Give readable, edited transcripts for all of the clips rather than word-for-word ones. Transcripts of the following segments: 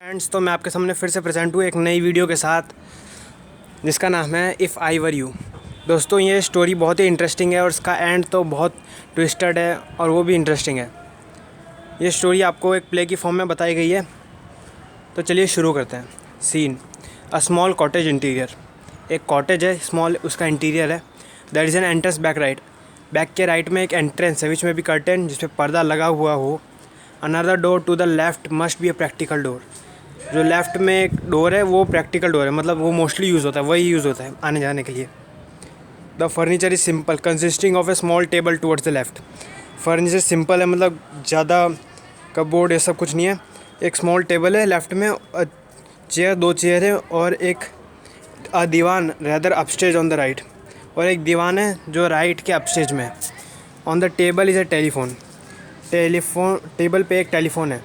Friends, तो मैं आपके सामने फिर से प्रेजेंट हूँ एक नई वीडियो के साथ जिसका नाम है इफ़ आई वर यू। दोस्तों, ये स्टोरी बहुत ही इंटरेस्टिंग है और इसका एंड तो बहुत ट्विस्टेड है और वो भी इंटरेस्टिंग है। ये स्टोरी आपको एक प्ले की फॉर्म में बताई गई है, तो चलिए शुरू करते हैं। Scene: a small cottage interior. एक कॉटेज है स्मॉल, उसका इंटीरियर है। That is an entrance back right. Back के राइट में एक एंट्रेंस है विच में भी कर्टेन जिस पे पर्दा लगा हुआ हो। Another door to the left must be a practical door. जो लेफ़्ट में एक डोर है वो प्रैक्टिकल डोर है, मतलब वो मोस्टली यूज़ होता है, वही यूज़ होता है आने जाने के लिए। The furniture is simple consisting of A small table towards the left. Furniture simple है, मतलब ज़्यादा कपबोर्ड ये सब कुछ नहीं है। एक स्मॉल टेबल है लेफ़्ट में, चेयर, दो चेयर है और एक दीवान rather upstage on the right, और एक दीवान है जो राइट के अपस्टेज में है। On the table is a telephone. Table पे एक टेलीफोन है।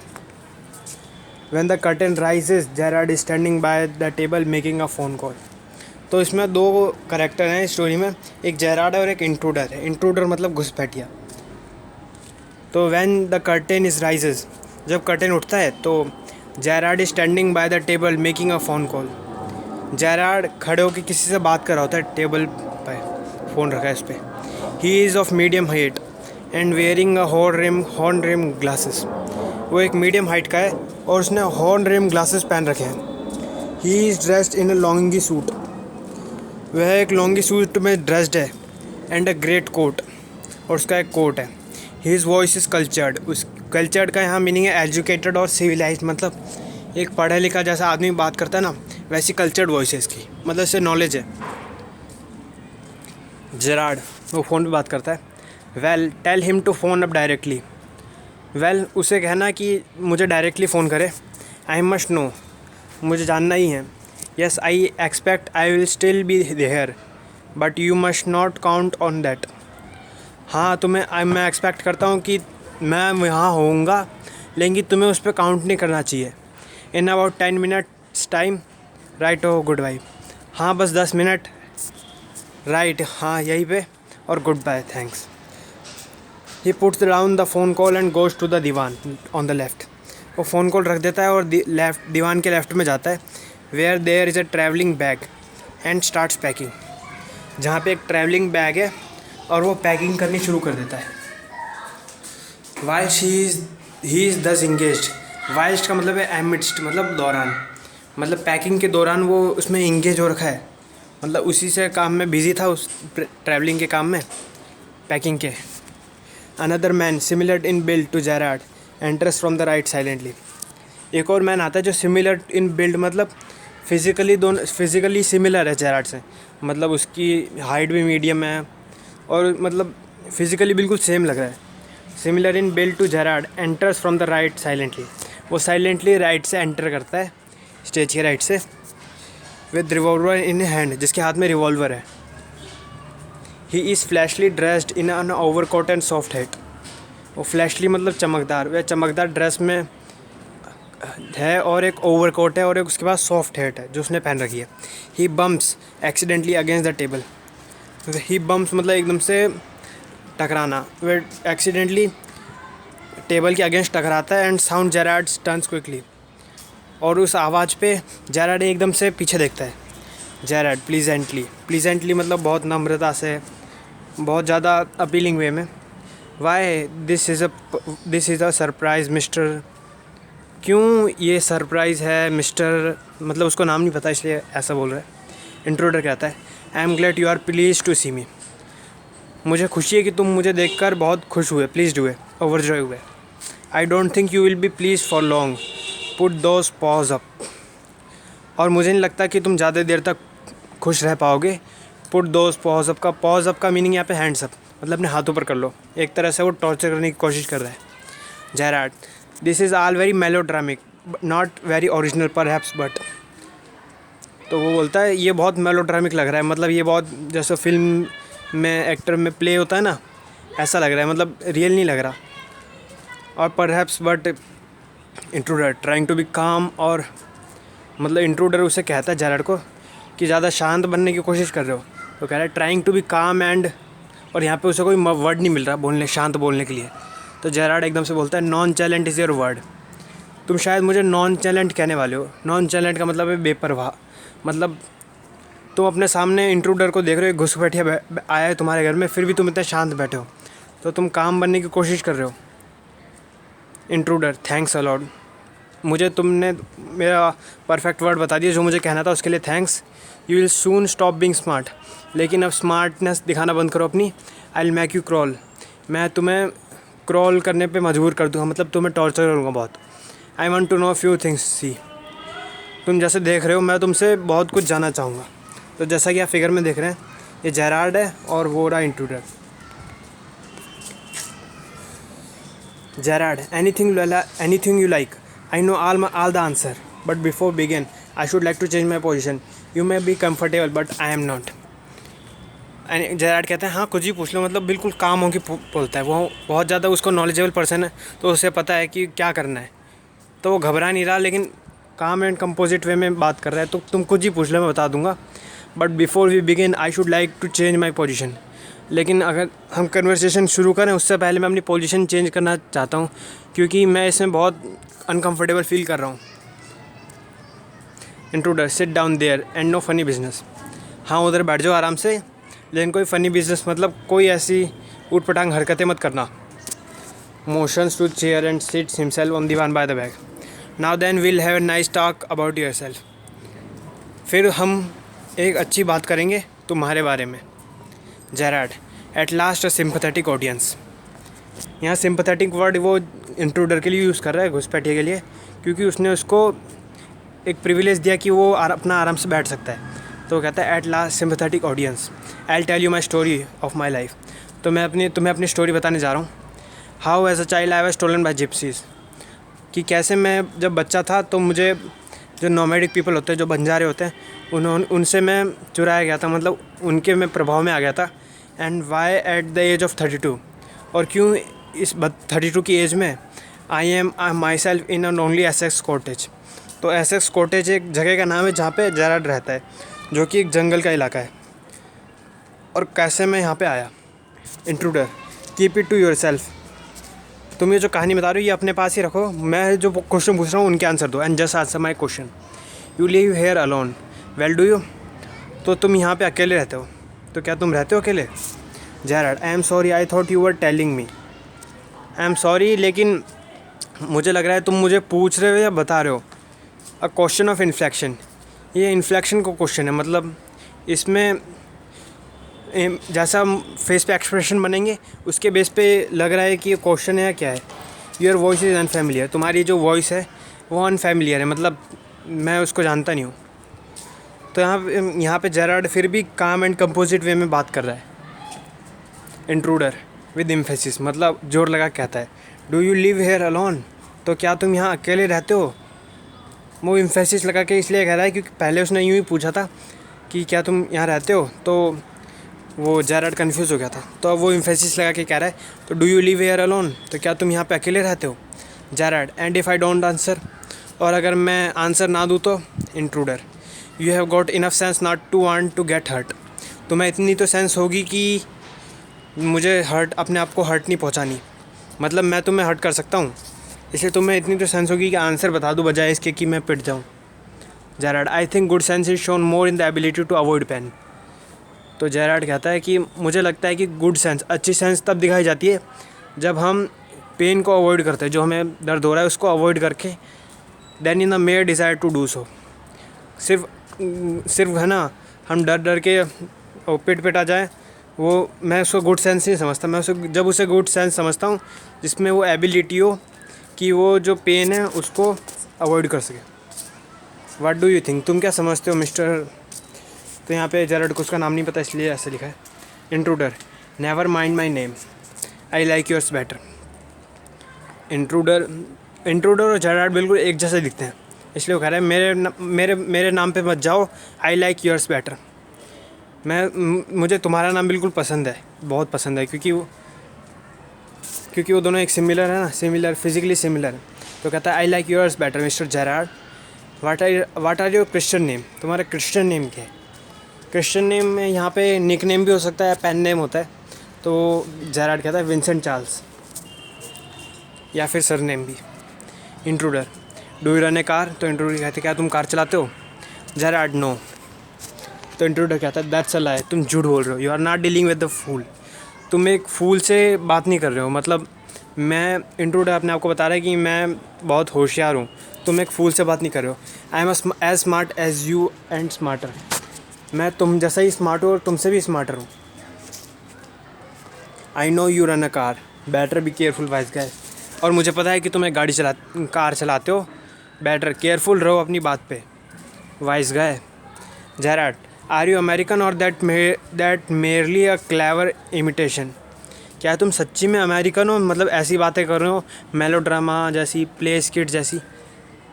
When the curtain rises, Gerard is standing by the table making a phone call. तो इसमें दो करेक्टर हैं स्टोरी में, एक जेराड है और एक इंट्रूडर है। इंट्रूडर मतलब घुसपैठिया। तो when the curtain is rises, जब कर्टेन उठता है तो Gerrard is standing by the table making a phone call. Gerrard खड़े होकर किसी से बात कर रहा होता है, टेबल पर फ़ोन रखा है इस पर। He is of medium height and wearing a horn rim glasses. वो एक मीडियम हाइट का है और उसने हॉर्न रिम ग्लासेस पहन रखे हैं। He is dressed in a Longi suit. वह एक लॉन्गी सूट में ड्रेस्ड है एंड अ ग्रेट कोट, और उसका एक कोट है। His voice is cultured. उस कल्चर्ड का यहाँ मीनिंग है एजुकेटेड और सिविलाइज्ड, मतलब एक पढ़ा लिखा जैसा आदमी बात करता है ना, वैसी कल्चर्ड वॉइस है इसकी, मतलब इससे नॉलेज है। जेराड वो फ़ोन पे बात करता है। Well tell him to phone up directly. Well उसे कहना कि मुझे डायरेक्टली फ़ोन करे। आई मस्ट नो, मुझे जानना ही है। Yes I expect I will still be there but you must not count on that. हाँ, मैं एक्सपेक्ट करता हूँ कि मैं यहाँ होऊंगा, लेकिन तुम्हें उस पर काउंट नहीं करना चाहिए। In about 10 minutes time right ho goodbye. हाँ, बस 10 मिनट राइट, हाँ यहीं पे, और goodbye, thanks. He puts down the phone call and goes to the divan on the left. वो फ़ोन कॉल रख देता है और दीवान के लेफ़्ट में जाता है। Where there is a travelling bag and starts packing. जहाँ पे एक ट्रैवलिंग बैग है और वो पैकिंग करनी शुरू कर देता है। While he is thus engaged. Whilst का मतलब है amidst, मतलब दौरान, मतलब पैकिंग के दौरान वो उसमें इंगेज हो रखा है, मतलब उसी से काम में बिजी था, उस ट्रैवलिंग के काम में, पैकिंग के। Another man similar in build to Gerard enters from the right silently. एक और मैन आता है जो सिमिलर इन बिल्ड, मतलब फिज़िकली सिमिलर है जेराड से, मतलब उसकी हाइट भी मीडियम है और मतलब फिज़िकली बिल्कुल सेम लग रहा है। Similar in build to Gerard enters from the right silently. वो साइलेंटली राइट से एंटर करता है, स्टेज के राइट से, विद रिवॉल्वर इन हैंड, जिसके हाथ में रिवॉल्वर है। He is fleshly dressed in an overcoat and soft hat. वो फ्लैशली मतलब चमकदार, वह चमकदार ड्रेस में है और एक ओवरकोट है और एक उसके पास सॉफ्ट हैट है जो उसने पहन रखी है। ही bumps accidentally against the table. ही बम्प्स मतलब एकदम से टकराना, वह एक्सीडेंटली टेबल के अगेंस्ट टकराता है। And sound Gerrard turns quickly, और उस आवाज़ पे जेराड एकदम से पीछे देखता है। जेराड प्लीजेंटली मतलब बहुत नम्रता से, बहुत ज़्यादा अपीलिंग वे में। Why this is a surprise mister. क्यों ये सरप्राइज़ है मिस्टर, मतलब उसको नाम नहीं पता इसलिए ऐसा बोल रहा है। इंट्रोडर कहता है, I am glad you are please to see me. मुझे खुशी है कि तुम मुझे देखकर बहुत खुश हुए, प्लीज़ हुए, ओवरजॉय हुए। I don't think you will be please for long, put those pause up. और मुझे नहीं लगता कि तुम ज़्यादा देर तक खुश रह पाओगे। पुट दोज पॉज अप का मीनिंग यहाँ पे हैंड्स अप, मतलब अपने हाथों पर कर लो। एक तरह से वो टॉर्चर करने की कोशिश कर रहा है Gerard. This is all very melodramatic not very original perhaps but. तो वो बोलता है ये बहुत मेलोड्रामिक लग रहा है, मतलब ये बहुत जैसे फिल्म में एक्टर में प्ले होता है ना, ऐसा लग रहा है, मतलब रियल नहीं लग रहा। और perhaps but intruder trying to be calm, और मतलब इंट्रूडर उसे कहता है जेराड को कि ज़्यादा शांत बनने की कोशिश कर रहे हो। तो कह रहा है ट्राइंग टू बी काम एंड, और यहाँ पे उसे कोई वर्ड नहीं मिल रहा शांत बोलने के लिए। तो जेराड एकदम से बोलता है नॉन चैलेंट इज़ योर वर्ड। तुम शायद मुझे नॉन चैलेंट कहने वाले हो। नॉन चैलेंट का मतलब है बेपरवाह। मतलब तुम अपने सामने इंट्रूडर को देख रहे हो, घुसपैठिया आया है तुम्हारे घर में, फिर भी तुम इतने शांत बैठे हो, तो तुम काम बनने की कोशिश कर रहे हो। Intruder, thanks a lot. मुझे तुमने मेरा परफेक्ट वर्ड बता दिया जो मुझे कहना था, उसके लिए thanks. You will soon stop being smart. लेकिन अब स्मार्टनेस दिखाना बंद करो अपनी। I will make you crawl. मैं तुम्हें क्रॉल करने पे मजबूर कर दूँगा, मतलब तुम्हें टॉर्चर करूँगा बहुत। I want to know few things. See, तुम जैसे देख रहे हो मैं तुमसे बहुत कुछ जानना चाहूँगा। तो जैसा कि आप फिगर में देख रहे हैं, ये जेरार्ड है और वो रहा intruder. Gerard, anything you like. I know all the answer. But before begin, I should like to change my position. You may be comfortable, but I am not. Gerard कहते हैं हाँ कुछ ही पूछ लो, मतलब बिल्कुल काम होगी बोलता है। वो बहुत ज़्यादा उसको नॉलेजेबल पर्सन है, तो उसे पता है कि क्या करना है, तो वो घबरा नहीं रहा, लेकिन काम एंड कंपोजिट वे में बात कर रहा है। तो तुम कुछ ही पूछ लो, मैं बता दूंगा। But before we begin I should like to change my position. लेकिन अगर हम कन्वर्सेशन शुरू करें उससे पहले मैं अपनी पोजीशन चेंज करना चाहता हूँ, क्योंकि मैं इसमें बहुत अनकंफर्टेबल फील कर रहा हूँ। Intruder, sit down there and no funny business. हाँ उधर बैठ जाओ आराम से, लेकिन कोई फ़नी बिजनेस मतलब कोई ऐसी ऊट पटांग हरकतें मत करना। Motions to chair and sits himself on divan by the bag. Now then will have a nice talk about yourself. फिर हम एक अच्छी बात करेंगे तुम्हारे बारे में। Gerard, at last a sympathetic audience. यहाँ सिंपैथेटिक वर्ड वो इंट्रूडर के लिए यूज़ कर रहा है, घुसपैठिए के लिए, क्योंकि उसने उसको एक प्रिविलेज दिया कि वो अपना आराम से बैठ सकता है। तो वो कहता है at last sympathetic audience, I will tell you my story of my life. तो मैं तुम्हें अपनी स्टोरी बताने जा रहा हूँ। How as a child I was stolen by gypsies. कि कैसे मैं जब बच्चा था तो मुझे जो नोमैडिक पीपल होते हैं, जो बंजारे होते हैं, उनसे मैं चुराया गया था, मतलब उनके मैं प्रभाव में आ गया था। And why at the age of 32। और क्यों इस 32 की एज में I am myself in a lonely Essex cottage. तो एसेक्स कॉटेज एक जगह का नाम है जहाँ पे जेरार्ड रहता है, जो कि एक जंगल का इलाका है। और कैसे मैं यहाँ पे आया। Intruder, keep it to yourself. तुम ये जो कहानी बता रहे हो ये अपने पास ही रखो, मैं जो क्वेश्चन पूछ रहा हूँ उनके आंसर दो। And just answer my question. You live here alone, well do you. तो तुम यहाँ पे अकेले रहते हो, तो क्या तुम रहते हो अकेले। Gerard, I am sorry, I thought you were telling me. I am sorry, लेकिन मुझे लग रहा है तुम मुझे पूछ रहे हो या बता रहे हो। अ क्वेश्चन ऑफ इन्फ्लेक्शन, ये इन्फ्लेक्शन को क्वेश्चन है, मतलब इसमें जैसा हम फेस पे एक्सप्रेशन बनेंगे उसके बेस पे लग रहा है कि ये क्वेश्चन है या क्या है। योर वॉइस इज़ अनफेमिलियर, तुम्हारी जो वॉइस है वो अनफेमिलियर है, मतलब मैं उसको जानता नहीं हूँ। तो यहाँ पे जेरार्ड फिर भी काम एंड कंपोजिट वे में बात कर रहा है। इंट्रूडर विद एम्फेसिस, मतलब जोर लगा कहता है, do you live here alone. तो क्या तुम यहाँ अकेले रहते हो। वो एम्फेसिस लगा के इसलिए कह रहा है क्योंकि पहले उसने यूँ ही पूछा था कि क्या तुम यहाँ रहते हो, तो वो जेरार्ड कन्फ्यूज़ हो गया था। तो अब वो एम्फेसिस लगा के कह रहा है, तो do you live here alone, तो क्या तुम यहाँ पे अकेले रहते हो। Gerard, and if I don't answer, और अगर मैं आंसर ना दूँ तो। Intruder, you have got enough sense not to want to get hurt. तुम्हें इतनी तो सेंस होगी कि मुझे अपने आप को हर्ट नहीं पहुँचानी, मतलब मैं तुम्हें हर्ट कर सकता हूँ, इसलिए तुम्हें इतनी तो सेंस होगी कि आंसर बता दूँ बजाय इसके कि मैं पिट जाऊँ। Gerard, I think good sense is shown more in the ability to avoid pain. तो जेरार्ड कहता है कि मुझे लगता है कि गुड सेंस, अच्छी सेंस तब दिखाई जाती है जब हम पेन को अवॉइड करते हैं, जो हमें दर्द हो रहा है उसको अवॉइड करके। Then in the mere desire to do so. सिर्फ है ना, हम डर के पिट आ जाए, वो मैं उसको गुड सेंस नहीं समझता। मैं उसे गुड सेंस समझता हूँ जिसमें वो एबिलिटी हो कि वो जो पेन है उसको अवॉइड कर सके। व्हाट डू यू थिंक, तुम क्या समझते हो मिस्टर। तो यहाँ पे जेरार्ड को उसका नाम नहीं पता इसलिए ऐसे लिखा है। Intruder, never mind my name, I like yours better. Intruder और जेरार्ड बिल्कुल एक जैसे दिखते हैं, इसलिए वो कह रहा है मेरे नाम पे मत जाओ, आई लाइक योर्स बेटर। मुझे तुम्हारा नाम बिल्कुल पसंद है, बहुत पसंद है, क्योंकि वो दोनों एक सिमिलर है ना, फिजिकली सिमिलर है। तो कहता है I like yours better mister Gerard. What are your Christian name, तुम्हारा क्रिश्चियन नेम क्या है। क्रिश्चियन नेम में यहाँ पे निक नेम भी हो सकता है, पेन नेम होता है। तो जेरार्ड कहता है विंसेंट चार्ल्स, या फिर सर नेम भी। Intruder, do you run A car? तो इंट्रूडर कहते क्या तुम कार चलाते हो? Gerrard no. तो इंट्रूडर कहता है दैट्स अ लाई, तुम झूठ बोल रहे हो, you are not dealing with the fool, तुम एक फूल से बात नहीं कर रहे हो। मतलब मैं, इंट्रूडर अपने आप को बता रहा है कि मैं बहुत होशियार हूँ, तुम एक फूल से बात नहीं कर रहे हो। I am as smart as you and smarter, मैं तुम जैसा ही स्मार्ट हूँ और तुमसे भी स्मार्टर हूँ। I know you run a car, better be careful wise guy, और मुझे पता है कि तुम एक कार चलाते हो, बेटर केयरफुल रहो अपनी बात पे, wise guy. Gerard, are you American और that merely a clever imitation, क्या तुम सच्ची में अमेरिकन हो, मतलब ऐसी बातें कर रहे हो मेलोड्रामा जैसी, प्ले स्किट जैसी,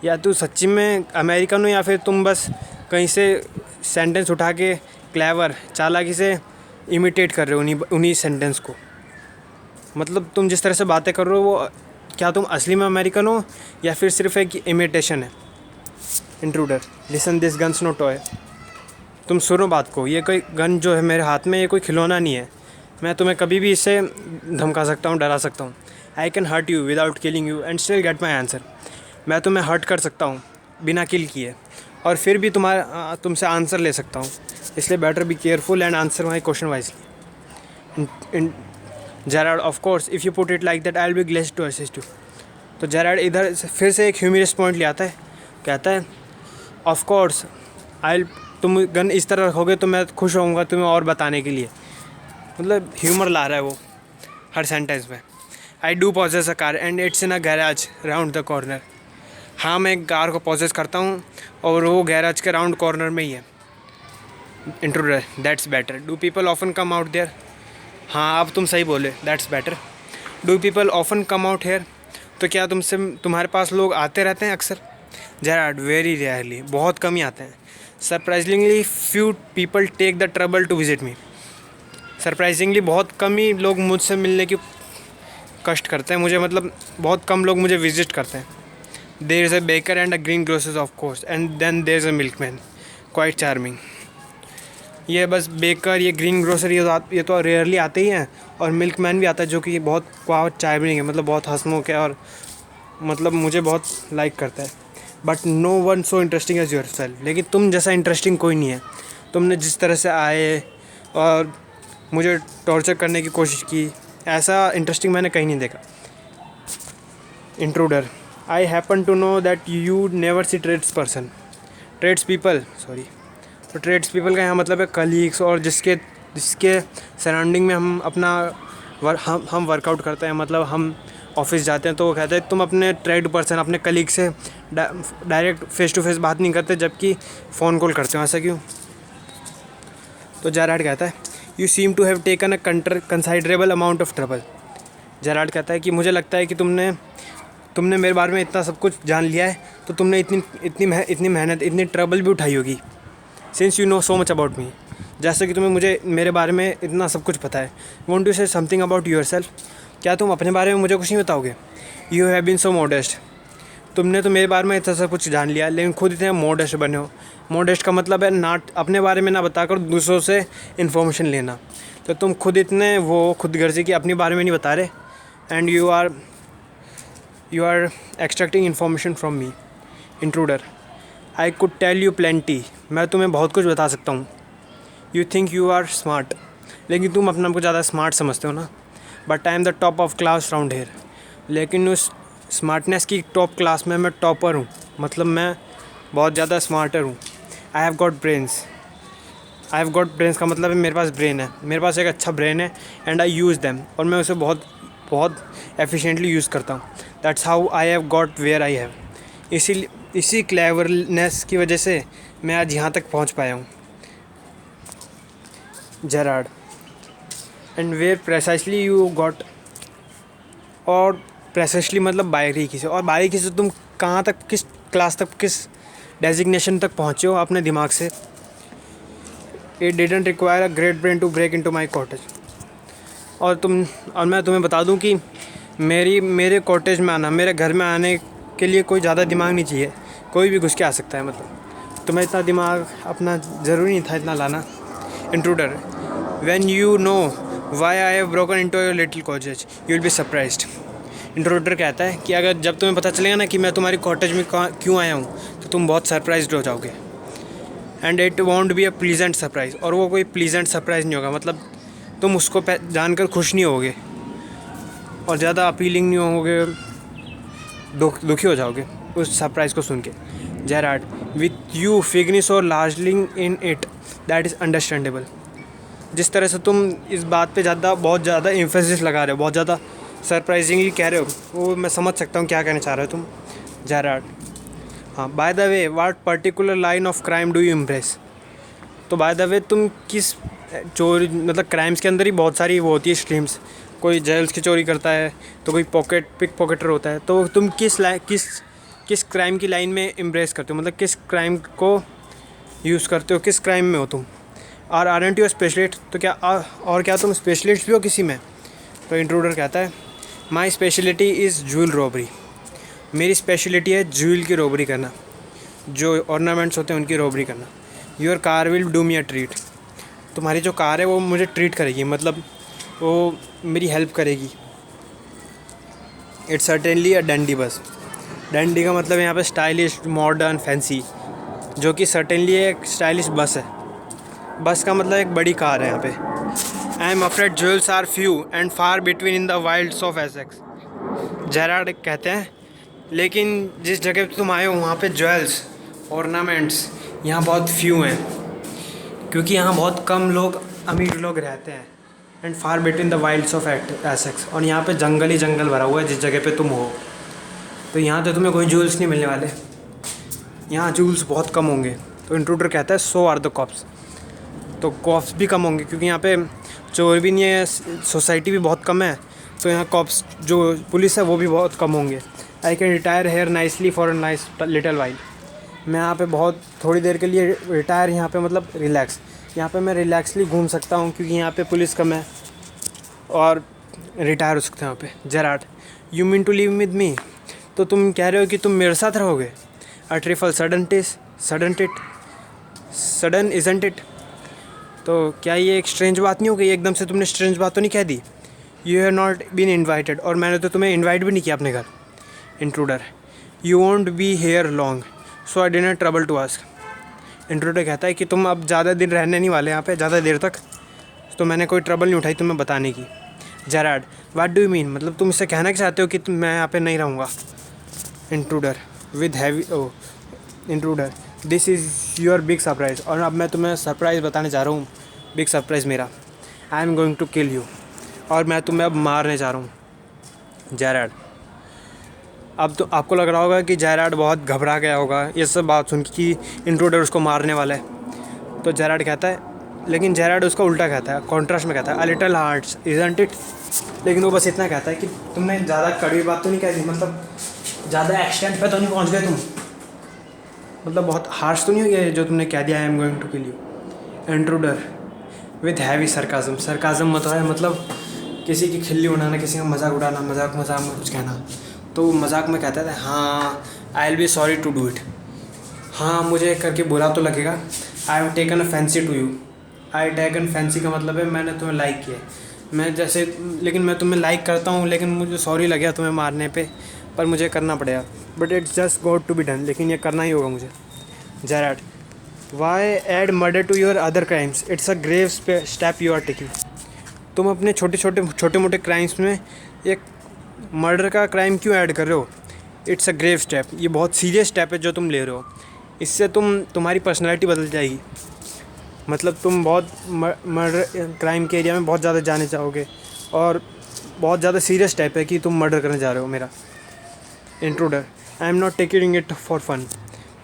या तू सच्ची में अमेरिकन हो या फिर तुम बस कहीं से सेंटेंस उठा के क्लेवर चालाकी से इमिटेट कर रहे हो उन्हीं सेंटेंस को। मतलब तुम जिस तरह से बातें कर रहे हो वो, क्या तुम असली में अमेरिकन हो या फिर सिर्फ एक इमिटेशन है? Intruder, listen this gun's no toy, तुम सुनो बात को, ये कोई गन जो है मेरे हाथ में, ये कोई खिलौना नहीं है, मैं तुम्हें कभी भी इससे धमका सकता हूँ, डरा सकता हूँ। I can hurt you without killing you and still get my answer, मैं तुम्हें हर्ट कर सकता हूँ बिना किल किए और फिर भी तुमसे आंसर ले सकता हूँ, इसलिए better be careful and answer my question wisely. Gerard, of course if you put it like that I will be glad to assist you. तो जेरार्ड इधर फिर से एक ह्यूमरस पॉइंट ले आता है, कहता है ऑफ कोर्स तुम गन इस तरह रखोगे तो मैं खुश होऊंगा तुम्हें और बताने के लिए, मतलब ह्यूमर ला रहा है वो हर सेंटेंस में। I do possess a car and it's in a garage round the corner, हाँ मैं एक कार को पॉजेस करता हूँ और वो गैराज के राउंड कॉर्नर में ही है। Intruder, that's better, do people often come out there, हाँ अब तुम सही बोले, that's better. Do people often come out here, तो क्या तुम्हारे पास लोग आते रहते हैं अक्सर? जेरार्ड, वेरी रेयरली, बहुत कम ही आते हैं। Surprisingly few people take the trouble to visit me, surprisingly बहुत कम ही लोग मुझसे मिलने की कष्ट करते हैं मुझे, मतलब बहुत कम लोग मुझे विजिट करते हैं। There is a baker and a green grocer's of course and then there is a milkman quite charming, ये बस बेकर, ये ग्रीन ग्रोसर, ये तो रेयरली आते ही हैं, और मिल्कमैन भी आता है जो कि बहुत क्वाइट चार्मिंग है, मतलब बहुत हंसमुख है और मतलब मुझे बहुत लाइक करता है। But no one so interesting as yourself, लेकिन तुम जैसा इंटरेस्टिंग कोई नहीं है, तुमने जिस तरह से आए और मुझे टॉर्चर करने की कोशिश की, ऐसा इंटरेस्टिंग मैंने कहीं नहीं देखा। Intruder, I happen to know that you never see tradespeople sorry, तो ट्रेड्स पीपल का यहाँ मतलब है कलीग्स, और जिसके सराउंडिंग में हम अपना हम वर्कआउट करते हैं, मतलब हम ऑफिस जाते हैं, तो वो कहते हैं तुम अपने ट्रेड पर्सन, अपने कलीग से डायरेक्ट फेस टू फेस बात नहीं करते जबकि फ़ोन कॉल करते हो, ऐसा क्यों? तो जेरार्ड कहता है you seem to have taken a considerable amount of trouble, Gerard कहता है कि मुझे लगता है कि तुमने मेरे बारे में इतना सब कुछ जान लिया है, तो तुमने इतनी मेहनत, इतनी ट्रबल भी उठाई होगी। Since you know so much about me, जैसे कि तुम्हें मेरे बारे में इतना सब कुछ पता है। Want to say something about yourself, क्या तुम अपने बारे में मुझे कुछ नहीं बताओगे? You have been so modest, तुमने तो मेरे बारे में इतना सब कुछ जान लिया लेकिन खुद इतने मॉडेस्ट बने हो। मॉडेस्ट का मतलब है नाट अपने बारे में ना बताकर दूसरों से इन्फॉर्मेशन लेना, तो तुम खुद इतने खुद गर्जी की अपने बारे में नहीं बता रहे, and you are extracting information from me. Intruder, I could tell you plenty, मैं तुम्हें बहुत कुछ बता सकता हूँ। You think you are smart, लेकिन तुम अपने आप को ज़्यादा स्मार्ट समझते हो ना। But I am the top of class round here, लेकिन उस स्मार्टनेस की टॉप क्लास में मैं टॉपर हूँ, मतलब मैं बहुत ज़्यादा स्मार्टर हूँ। आई हैव गॉट ब्रेन्स का मतलब है मेरे पास ब्रेन है, मेरे पास एक अच्छा ब्रेन है, एंड आई यूज़ दैम, और मैं उसे बहुत बहुत एफिशिएंटली यूज़ करता हूँ। That's how I have got where I have, इसी क्लेवरनेस की वजह से मैं आज यहाँ तक पहुँच पाया हूँ। Gerard, and where precisely you got, और प्रेसाइसली मतलब बारीकी से, और बारीकी से तुम कहाँ तक, किस क्लास तक, किस डेजिग्नेशन तक पहुँचे हो अपने दिमाग से? It didn't require a great brain to break into my cottage, और मैं तुम्हें बता दूं कि मेरे कॉटेज में आना, मेरे घर में आने के लिए कोई ज़्यादा दिमाग नहीं चाहिए, कोई भी घुस के आ सकता है, मतलब तुम्हें इतना दिमाग अपना ज़रूरी नहीं था इतना लाना। Intruder, when you know why I have broken into your little cottage you will be surprised. इंट्रोडक्टर कहता है कि अगर जब तुम्हें पता चलेगा ना कि मैं तुम्हारी कॉटेज में क्यों आया हूँ तो तुम बहुत सरप्राइज्ड हो जाओगे। And it won't be a pleasant surprise, और वो कोई प्लीजेंट सरप्राइज़ नहीं होगा, मतलब तुम उसको जानकर खुश नहीं होगे और ज़्यादा अपीलिंग नहीं होगे, दुखी हो जाओगे उस सरप्राइज़ को सुन के। जेराड, विथ यू फिगनिस और लार्जलिंग in it that is understandable. जिस तरह से तुम इस बात पे बहुत ज़्यादा एम्फेसिस लगा रहे हो, बहुत ज़्यादा सरप्राइजिंगली कह रहे हो, वो मैं समझ सकता हूँ क्या कहना चाह रहे हो तुम। जेराड, हाँ, by the way what particular line of crime do you impress. तो बाय द वे तुम किस चोरी, मतलब क्राइम्स के अंदर ही बहुत सारी वो होती है स्ट्रीम्स, कोई जेल्स की चोरी करता है तो कोई पिक पॉकेटर होता है, तो तुम किस क्राइम की लाइन में इम्प्रेस करते हो, मतलब किस क्राइम को यूज़ करते हो, किस क्राइम में हो तुम। और आरएंट यू स्पेशलिस्ट, तो क्या और क्या तुम स्पेशलिस्ट भी हो किसी में। तो इंट्रूडर कहता है my speciality is jewel robbery. मेरी स्पेशलिटी है ज्वेल की रॉबरी करना, जो ऑर्नामेंट्स होते हैं उनकी रॉबरी करना। Your car will do me a treat. तुम्हारी जो कार है वो मुझे ट्रीट करेगी, मतलब वो मेरी हेल्प करेगी। इट्स सर्टेनली अ डंडी बस। डंडी का मतलब यहाँ पे स्टाइलिश, मॉडर्न, फैंसी, जो कि सर्टेनली एक स्टाइलिश बस है। बस का मतलब एक बड़ी कार है यहाँ पे। I am afraid jewels are few and far between in the wilds of Essex. Gerard कहते हैं लेकिन जिस जगह पे तुम आए हो वहाँ पे ज्वेल्स, ऑर्नामेंट्स यहाँ बहुत फ्यू हैं, क्योंकि यहाँ बहुत कम लोग, अमीर लोग रहते हैं। And far between the wilds of Essex, और यहाँ पे जंगल ही जंगल भरा हुआ है जिस जगह पे तुम हो। तो यहाँ तो तुम्हें कोई ज्वेल्स नहीं मिलने वाले, यहाँ ज्वेल्स बहुत कम होंगे। तो इंट्रूडर कहता है सो आर द कॉप्स। तो कॉप्स भी कम होंगे क्योंकि यहाँ पे चोर भी नहीं है, सोसाइटी भी बहुत कम है, तो यहाँ कॉप्स, जो पुलिस है वो भी बहुत कम होंगे। I can retire here nicely for a nice little while. मैं यहाँ पे बहुत थोड़ी देर के लिए रिटायर, यहाँ पे मतलब रिलैक्स, यहाँ पे मैं रिलैक्सली घूम सकता हूँ क्योंकि यहाँ पे पुलिस कम है और रिटायर हो सकते हैं यहाँ पे। Gerard, you mean to live with me. तो तुम कह रहे हो कि तुम मेरे साथ रहोगे। अ ट्रिफल सडन इजंट इट। तो क्या ये एक स्ट्रेंज बात नहीं हो गई, एकदम से तुमने स्ट्रेंज बात तो नहीं कह दी। You have not been invited, और मैंने तो तुम्हें इन्वाइट भी नहीं किया अपने घर। Intruder, you won't be here long so I didn't trouble to ask. Intruder कहता है कि तुम अब ज़्यादा दिन रहने नहीं वाले यहाँ पे, ज़्यादा देर तक, तो मैंने कोई ट्रबल नहीं उठाई तुम्हें बताने की। Gerrard, what do you mean, मतलब तुम इससे कहना क्या चाहते हो कि मैं यहाँ पे नहीं रहूँगा। Intruder with heavy intruder, this is your big surprise. और अब मैं तुम्हें सरप्राइज़ बताने जा रहा हूँ, बिग सरप्राइज़ मेरा। I am going to kill you, और मैं तुम्हें अब मारने जा रहा हूँ। जेराड, अब तो आपको लग रहा होगा कि जेराड बहुत घबरा गया होगा ये सब बात सुन के कि इंट्रूडर उसको मारने वाला है। तो जेराड कहता है, लेकिन जेराड उसका उल्टा कहता है, कॉन्ट्रास्ट में कहता है, a little hearts isn't it. लेकिन वो बस इतना कहता है कि तुमने ज़्यादा कड़वी बात तो नहीं कह दी, मतलब ज़्यादा एक्सटेंट पे तो नहीं पहुंच गए तुम, मतलब बहुत हार्श तो नहीं हो गया जो तुमने कह दिया I am going to kill you. Intruder with heavy sarcasm. Sarcasm मतलब किसी की खिल्ली उड़ाना, किसी का मजाक उड़ाना, मजाक में कुछ कहना। तो मजाक में कहता था, हाँ I will be sorry to do it. हाँ, मुझे करके बुरा तो लगेगा। I have taken a fancy to you. I taken fancy का मतलब है मैंने तुम्हें लाइक किया। मैं जैसे, लेकिन मैं तुम्हें लाइक करता हूँ, लेकिन मुझे सॉरी लगे तुम्हें मारने पे, पर मुझे करना पड़ेगा। But it's just got to be done, लेकिन ये करना ही होगा मुझे। Gerard, why add murder to your other crimes, it's a grave step you are taking. तुम अपने छोटे मोटे क्राइम्स में एक मर्डर का क्राइम क्यों ऐड कर रहे हो। इट्स अ ग्रेव स्टेप, ये बहुत सीरियस स्टेप है जो तुम ले रहे हो। इससे तुम्हारी पर्सनैलिटी बदल जाएगी, मतलब तुम बहुत मर्डर क्राइम के एरिया में बहुत ज़्यादा जाने चाहोगे, और बहुत ज़्यादा सीरियस स्टेप है कि तुम मर्डर करने जा रहे हो मेरा। Intruder, I am not taking it for fun.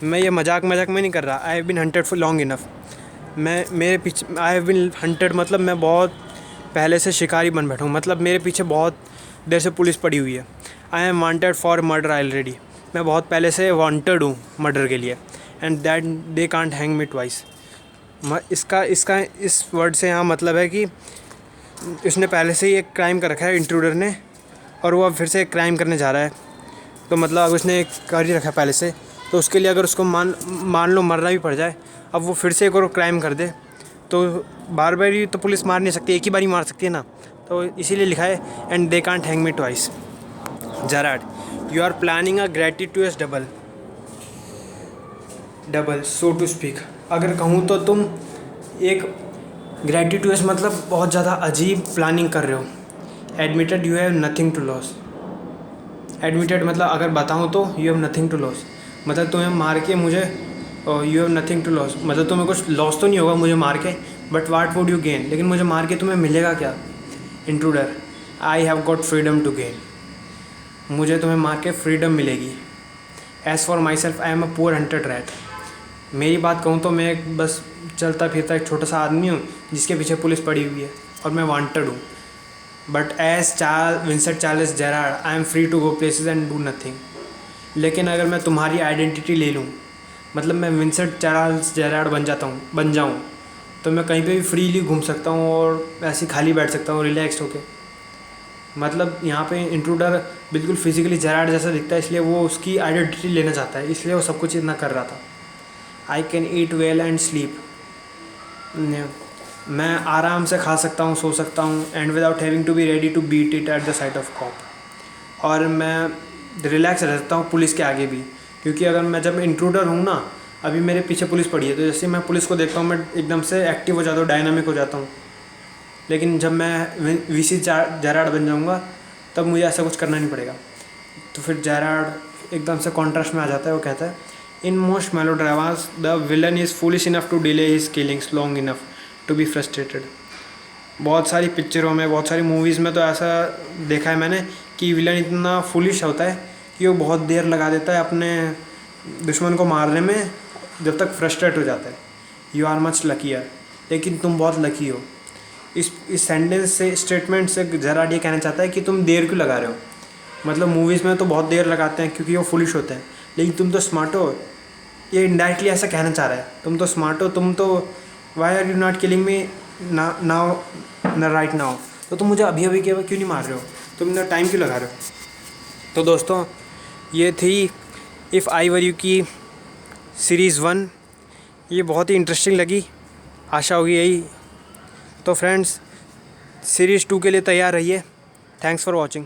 मैं ये मजाक में नहीं कर रहा। I have been hunted for long enough. मेरे पीछे आई हैव बीन हंटेड, मतलब मैं बहुत पहले से शिकारी बन बैठा हूँ, मतलब मेरे पीछे बहुत देर से पुलिस पड़ी हुई है। I M wanted for murder already. मैं बहुत पहले से वांटेड हूँ मर्डर के लिए। And that they can't hang me twice. इसका इस वर्ड से यहाँ मतलब है कि इसने पहले से ही एक क्राइम कर रखा है इंट्रूडर ने, और वो अब फिर से एक क्राइम करने जा रहा है। तो मतलब अब उसने एक कर ही रखा है पहले से, तो उसके लिए अगर उसको मान लो मरना भी पड़ जाए, अब वो फिर से एक और क्राइम कर दे तो बार बार ही तो पुलिस मार नहीं सकती, एक ही बार ही मार सकती है ना। तो इसीलिए लिखा है and they can't hang me twice. Gerard, you are planning a gratuitous double so to speak. अगर कहूँ तो तुम एक ग्रेटिट्यूअस मतलब बहुत ज़्यादा अजीब प्लानिंग कर रहे हो। Admitted you have nothing to lose. Admitted मतलब अगर बताऊँ तो you have nothing to lose, मतलब तुम्हें मार के मुझे, you have nothing to lose मतलब तुम्हें कुछ लॉस तो नहीं होगा मुझे मार के, but what would you gain, लेकिन मुझे मार के तुम्हें मिलेगा क्या। Intruder, I have got freedom to gain, मुझे तुम्हें मार के फ्रीडम मिलेगी। As for myself I am a poor hunted rat, मेरी बात कहूँ तो मैं एक बस चलता फिरता एक छोटा सा आदमी हूँ जिसके पीछे पुलिस पड़ी हुई है और मैं वांटेड हूँ। But as Vincent Charles Gerard I am free to go places and do nothing. लेकिन अगर मैं तुम्हारी आइडेंटिटी ले लूँ, मतलब मैं विंसेंट चार्ल्स जेरार्ड बन जाऊँ तो मैं कहीं पे भी फ्रीली घूम सकता हूँ और ऐसे खाली बैठ सकता हूँ रिलैक्स होके। मतलब यहाँ पे इंट्रूडर बिल्कुल फिजिकली जेरार्ड जैसा दिखता है, इसलिए वो उसकी आइडेंटिटी लेना चाहता है, इसलिए वो सब कुछ इतना कर रहा था। I can eat well and sleep, मैं आराम से खा सकता हूँ, सो सकता हूँ, and without having to be ready to beat it at the sight of cop. और मैं रिलैक्स रह सकता हूँ पुलिस के आगे भी, क्योंकि अगर मैं जब इंट्रूडर हूँ ना, अभी मेरे पीछे पुलिस पड़ी है, तो जैसे मैं पुलिस को देखता हूँ मैं एकदम से एक्टिव हो जाता हूँ, डायनामिक हो जाता हूँ। लेकिन जब मैं वीसी जेरार्ड बन जाऊँगा तब मुझे ऐसा कुछ करना नहीं पड़ेगा। तो फिर जेरार्ड एकदम से कॉन्ट्रास्ट में आ जाता है, वो कहता है in most melodramas the villain is foolish enough to delay his killings long enough to be frustrated. बहुत सारी पिक्चरों में, बहुत सारी मूवीज़ में तो ऐसा देखा है मैंने कि विलन इतना फुलिश होता है कि वो बहुत देर लगा देता है अपने दुश्मन को मारने में, जब तक फ्रस्ट्रेट हो जाता है। यू आर मच लकीयर, लेकिन तुम बहुत लकी हो। इस सेंटेंस से, स्टेटमेंट से जेरार्ड ये कहना चाहता है कि तुम देर क्यों लगा रहे हो। मतलब मूवीज़ में तो बहुत देर लगाते हैं क्योंकि वो फुलिश होते हैं, लेकिन तुम तो स्मार्ट हो। ये इनडायरेक्टली ऐसा कहना चाह रहा है, तुम तो स्मार्ट हो, तुम तो why are you not killing me now ना राइट नाउ, तो तुम मुझे अभी अभी क्यों नहीं मार रहे हो, तुम इतना टाइम क्यों लगा रहे हो। तो दोस्तों ये थी इफ़ आई वर यू की सीरीज़ 1, ये बहुत ही इंटरेस्टिंग लगी, आशा होगी यही। तो फ्रेंड्स सीरीज़ 2 के लिए तैयार रहिए। Thanks for watching.